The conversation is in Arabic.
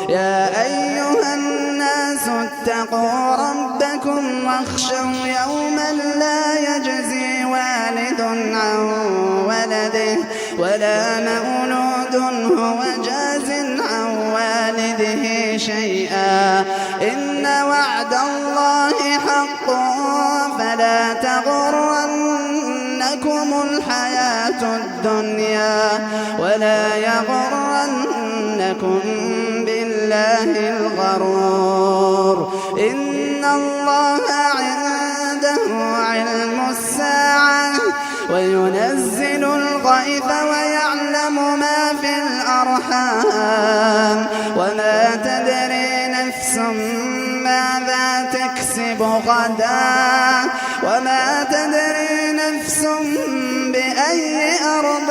يا أيها الناس اتقوا ربكم واخشوا يوما لا يجزي والد عن ولده ولا مولود هو جاز عن والده شيئا إن وعد الله حق فلا تغرنكم الحياة الدنيا ولا يغرنكم بالله الغرور إن الله عنده علم الساعة وينزل الغيث ويعلم ما في الأرحام وما تدري نفس ماذا تكسب غدا وما تدري نفس بأي أرض